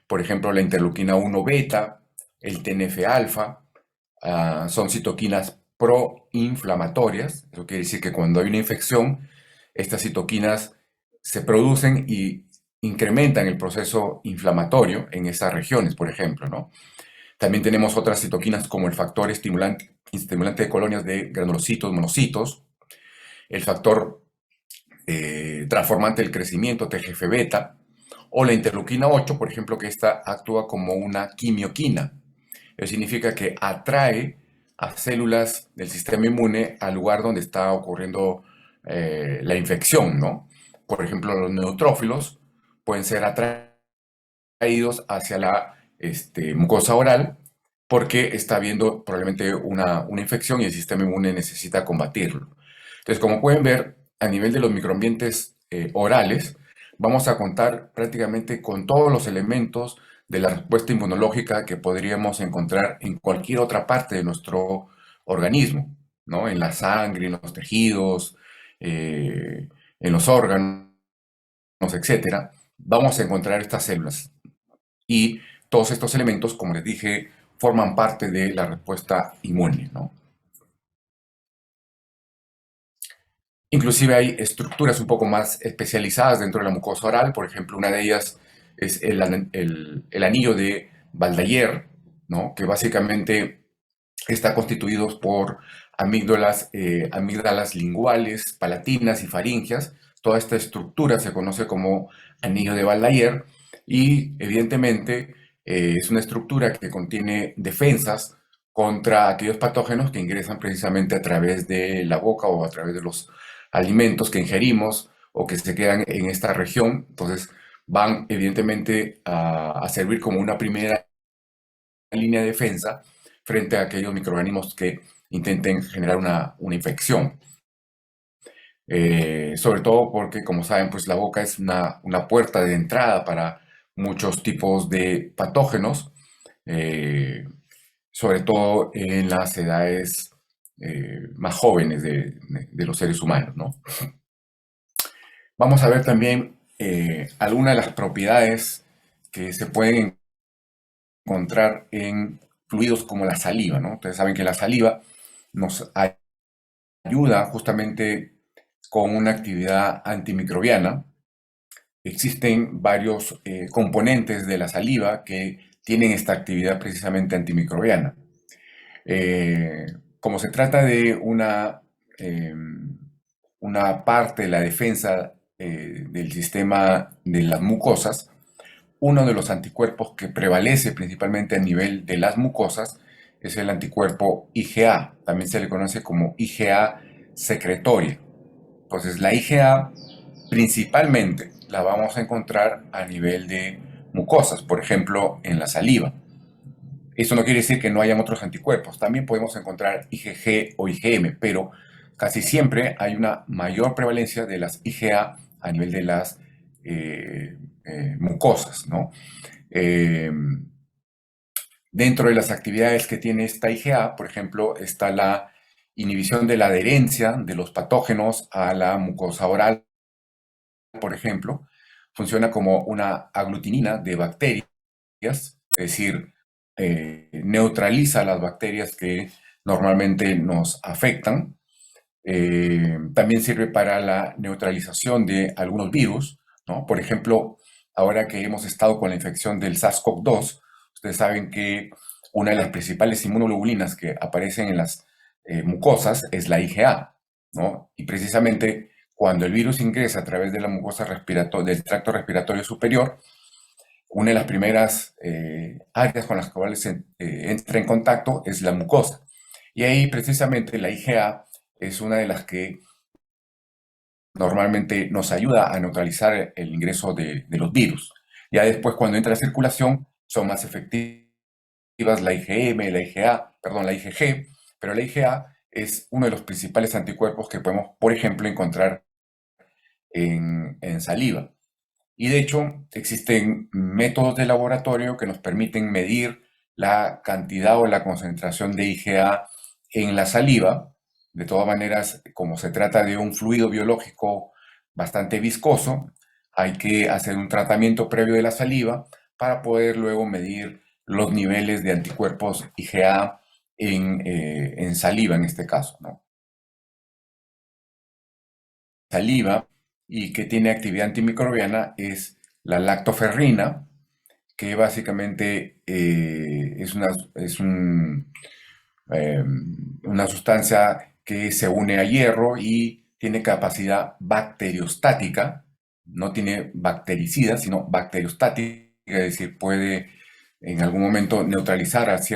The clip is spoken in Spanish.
Por ejemplo, la interleuquina 1 beta, el TNF-alfa, son citoquinas proinflamatorias. Eso quiere decir que cuando hay una infección, estas citoquinas se producen y incrementan el proceso inflamatorio en esas regiones, por ejemplo, ¿no? También tenemos otras citoquinas como el factor estimulante de colonias de granulocitos, monocitos, el factor transformante del crecimiento, TGF-beta, o la interleuquina 8, por ejemplo, que esta actúa como una quimioquina. Eso significa que atrae a células del sistema inmune al lugar donde está ocurriendo la infección, ¿no? Por ejemplo, los neutrófilos pueden ser atraídos hacia la mucosa oral porque está habiendo probablemente una infección y el sistema inmune necesita combatirlo. Entonces, como pueden ver, a nivel de los microambientes orales, vamos a contar prácticamente con todos los elementos de la respuesta inmunológica que podríamos encontrar en cualquier otra parte de nuestro organismo, ¿no? En la sangre, en los tejidos, en los órganos, etcétera. Vamos a encontrar estas células. Y todos estos elementos, como les dije, forman parte de la respuesta inmune, ¿no? Inclusive hay estructuras un poco más especializadas dentro de la mucosa oral. Por ejemplo, una de ellas es el anillo de Valdayer, ¿no? Que básicamente está constituido por amígdalas linguales, palatinas y faringias. Toda esta estructura se conoce como anillo de Valdayer y evidentemente es una estructura que contiene defensas contra aquellos patógenos que ingresan precisamente a través de la boca o a través de los alimentos que ingerimos o que se quedan en esta región. Entonces van evidentemente a servir como una primera línea de defensa frente a aquellos microorganismos que intenten generar una infección. Sobre todo porque, como saben, pues la boca es una puerta de entrada para muchos tipos de patógenos, eh, sobre todo en las edades más jóvenes de los seres humanos, ¿no? Vamos a ver también algunas de las propiedades que se pueden encontrar en fluidos como la saliva, ¿no? Ustedes saben que la saliva nos ayuda justamente con una actividad antimicrobiana. Existen varios componentes de la saliva que tienen esta actividad precisamente antimicrobiana. Eh, Como se trata de eh, una parte de la defensa del sistema de las mucosas, uno de los anticuerpos que prevalece principalmente a nivel de las mucosas es el anticuerpo IgA, también se le conoce como IgA secretoria. Entonces, la IgA principalmente la vamos a encontrar a nivel de mucosas, por ejemplo, en la saliva. Eso no quiere decir que no hayan otros anticuerpos. También podemos encontrar IgG o IgM, pero casi siempre hay una mayor prevalencia de las IgA a nivel de las mucosas, ¿no? Eh, Dentro de las actividades que tiene esta IgA, por ejemplo, está la inhibición de la adherencia de los patógenos a la mucosa oral, por ejemplo. Funciona como una aglutinina de bacterias, es decir, neutraliza las bacterias que normalmente nos afectan. También sirve para la neutralización de algunos virus, ¿no? Por ejemplo, ahora que hemos estado con la infección del SARS-CoV-2, ustedes saben que una de las principales inmunoglobulinas que aparecen en las mucosas es la IgA, ¿no? Y precisamente cuando el virus ingresa a través de la mucosa del tracto respiratorio superior, una de las primeras áreas con las cuales entra en contacto es la mucosa. Y ahí precisamente la IgA es una de las que normalmente nos ayuda a neutralizar el ingreso de los virus. Ya después, cuando entra a la circulación, son más efectivas la IgM, la IgA, perdón, la IgG, pero la IgA es uno de los principales anticuerpos que podemos, por ejemplo, encontrar en saliva. Y de hecho, existen métodos de laboratorio que nos permiten medir la cantidad o la concentración de IgA en la saliva. De todas maneras, como se trata de un fluido biológico bastante viscoso, hay que hacer un tratamiento previo de la saliva para poder luego medir los niveles de anticuerpos IgA en saliva en este caso, ¿no? Saliva y que tiene actividad antimicrobiana es la lactoferrina, que básicamente eh, una sustancia que se une a hierro y tiene capacidad bacteriostática, no tiene bactericida, sino bacteriostática, es decir, puede en algún momento neutralizar a ciertos